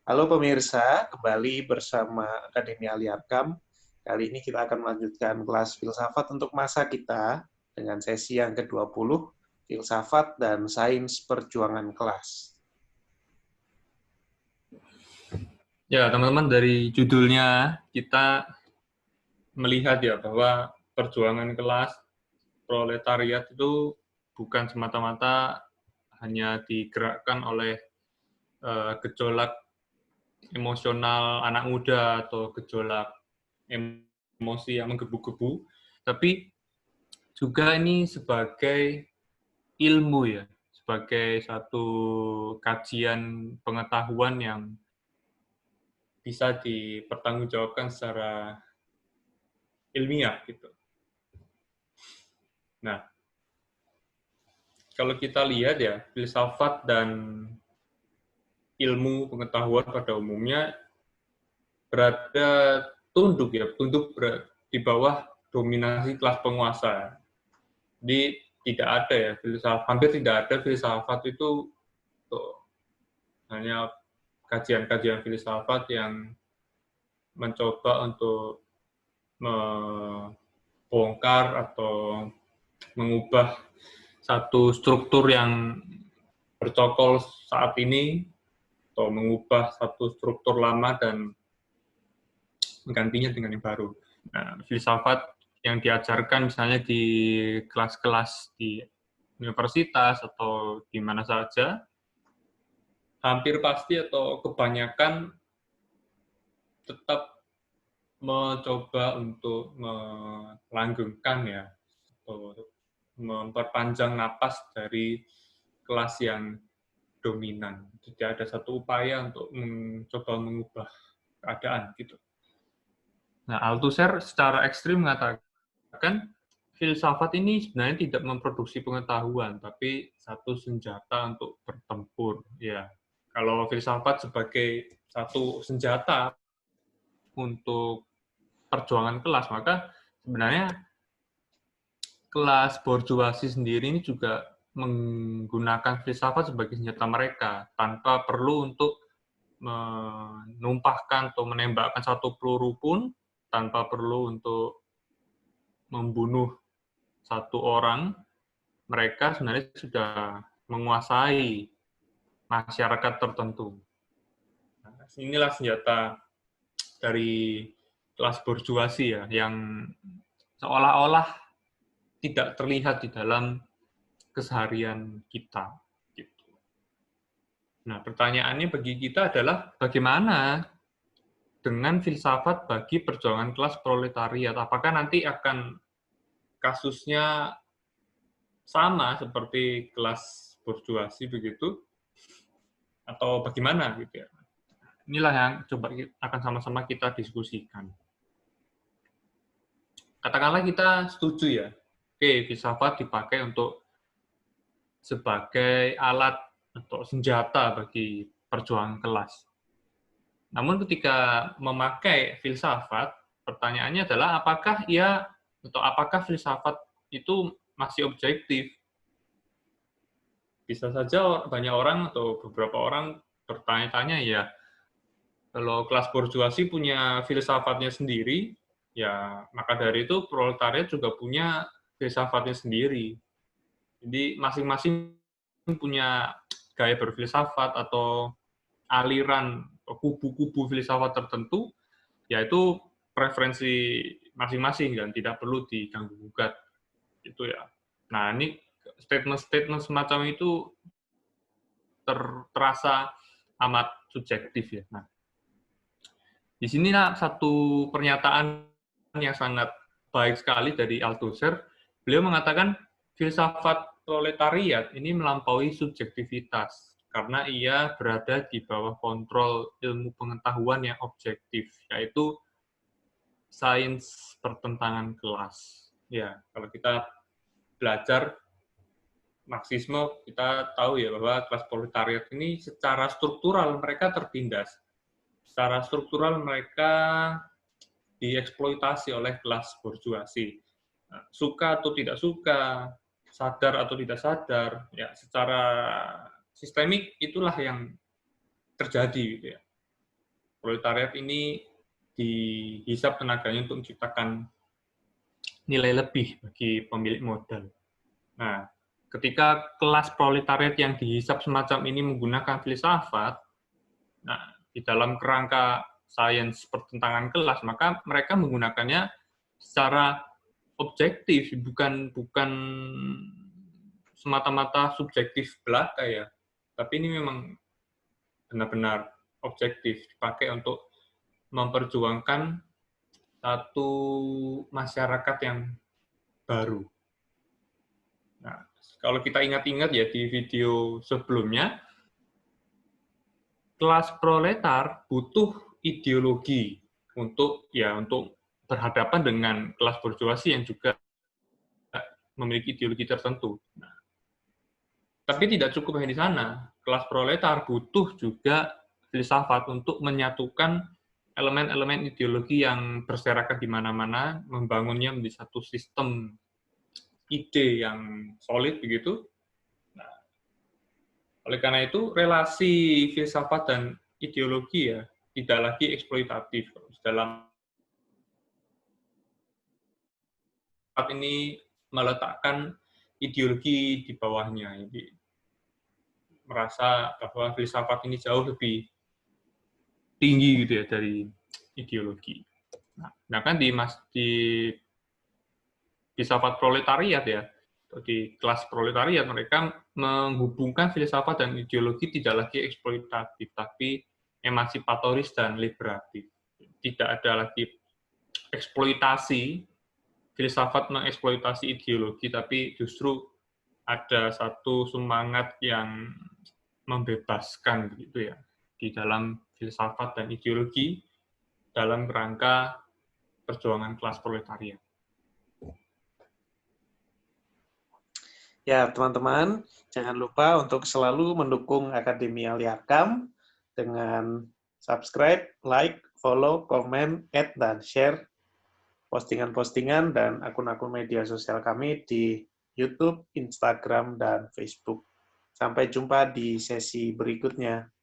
Halo pemirsa, kembali bersama Akademi Aliarkam. Kali ini kita akan melanjutkan kelas filsafat untuk masa kita dengan sesi yang ke-20, filsafat dan sains perjuangan kelas. Ya, teman-teman, dari judulnya kita melihat ya bahwa perjuangan kelas proletariat itu bukan semata-mata hanya digerakkan oleh gejolak emosional anak muda atau gejolak emosi yang menggebu-gebu, tapi juga ini sebagai ilmu ya, sebagai satu kajian pengetahuan yang bisa dipertanggungjawabkan secara ilmiah gitu. Nah, kalau kita lihat ya, filsafat dan ilmu pengetahuan pada umumnya berada tunduk di bawah dominasi kelas penguasa. Jadi tidak ada ya hampir tidak ada filsafat itu hanya kajian-kajian filsafat yang mencoba untuk membongkar atau mengubah satu struktur yang bercokol saat ini atau mengubah satu struktur lama dan menggantinya dengan yang baru. Nah, filsafat yang diajarkan misalnya di kelas-kelas di universitas atau di mana saja, hampir pasti atau kebanyakan tetap mencoba untuk melanggengkan ya, atau memperpanjang napas dari kelas yang dominan. Tidak ada satu upaya untuk mencoba mengubah keadaan gitu. Nah, Althusser secara ekstrim mengatakan filsafat ini sebenarnya tidak memproduksi pengetahuan, tapi satu senjata untuk bertempur. Ya, kalau filsafat sebagai satu senjata untuk perjuangan kelas, maka sebenarnya kelas borjuasi sendiri ini juga menggunakan filsafat sebagai senjata mereka, tanpa perlu untuk menumpahkan atau menembakkan satu peluru pun, tanpa perlu untuk membunuh satu orang, mereka sebenarnya sudah menguasai masyarakat tertentu. Nah, inilah senjata dari kelas borjuasi ya, yang seolah-olah tidak terlihat di dalam keseharian kita. Gitu. Nah, pertanyaannya bagi kita adalah bagaimana dengan filsafat bagi perjuangan kelas proletariat? Apakah nanti akan kasusnya sama seperti kelas borjuasi begitu, atau bagaimana gitu ya? Inilah yang coba akan sama-sama kita diskusikan. Katakanlah kita setuju ya, oke, filsafat dipakai untuk sebagai alat atau senjata bagi perjuangan kelas. Namun ketika memakai filsafat, pertanyaannya adalah apakah filsafat itu masih objektif? Bisa saja banyak orang atau beberapa orang bertanya-tanya ya, kalau kelas borjuasi punya filsafatnya sendiri, ya maka dari itu proletariat juga punya filsafatnya sendiri. Jadi masing-masing punya gaya berfilsafat atau aliran kubu-kubu filsafat tertentu, yaitu preferensi masing-masing dan tidak perlu diganggu-gugat. Itu ya. Nah, ini statement-statement semacam itu terasa amat subjektif ya. Nah, di sinilah satu pernyataan yang sangat baik sekali dari Althusser. Beliau mengatakan filsafat proletariat ini melampaui subjektivitas karena ia berada di bawah kontrol ilmu pengetahuan yang objektif, yaitu sains pertentangan kelas. Ya, kalau kita belajar Marxisme, kita tahu ya bahwa kelas proletariat ini secara struktural mereka tertindas. Secara struktural mereka dieksploitasi oleh kelas borjuasi. Suka atau tidak suka, sadar atau tidak sadar, ya secara sistemik itulah yang terjadi gitu ya. Proletariat ini dihisap tenaganya untuk menciptakan nilai lebih bagi pemilik modal. Nah, ketika kelas proletariat yang dihisap semacam ini menggunakan filsafat, nah, di dalam kerangka sains pertentangan kelas, maka mereka menggunakannya secara objektif, bukan semata-mata subjektif belaka ya. Tapi ini memang benar-benar objektif, dipakai untuk memperjuangkan satu masyarakat yang baru. Nah, kalau kita ingat-ingat ya di video sebelumnya, kelas proletar butuh ideologi untuk berhadapan dengan kelas borjuasi yang juga memiliki ideologi tertentu. Nah, tapi tidak cukup hanya di sana. Kelas proletar butuh juga filsafat untuk menyatukan elemen-elemen ideologi yang berserakan di mana-mana, membangunnya menjadi satu sistem ide yang solid begitu. Nah, oleh karena itu, relasi filsafat dan ideologi ya tidak lagi eksploitatif. Dalam saat ini meletakkan ideologi di bawahnya. Jadi, merasa bahwa filsafat ini jauh lebih tinggi gitu ya dari ideologi. Nah kan di filsafat proletariat ya, di kelas proletariat mereka menghubungkan filsafat dan ideologi tidak lagi eksploitatif, tapi emansipatoris dan liberatif. Tidak ada lagi eksploitasi, filsafat mengeksploitasi ideologi, tapi justru ada satu semangat yang membebaskan gitu ya di dalam filsafat dan ideologi dalam rangka perjuangan kelas proletariat. Ya, teman-teman, jangan lupa untuk selalu mendukung Akademi Aliarkam dengan subscribe, like, follow, komen, add, dan share postingan-postingan dan akun-akun media sosial kami di YouTube, Instagram, dan Facebook. Sampai jumpa di sesi berikutnya.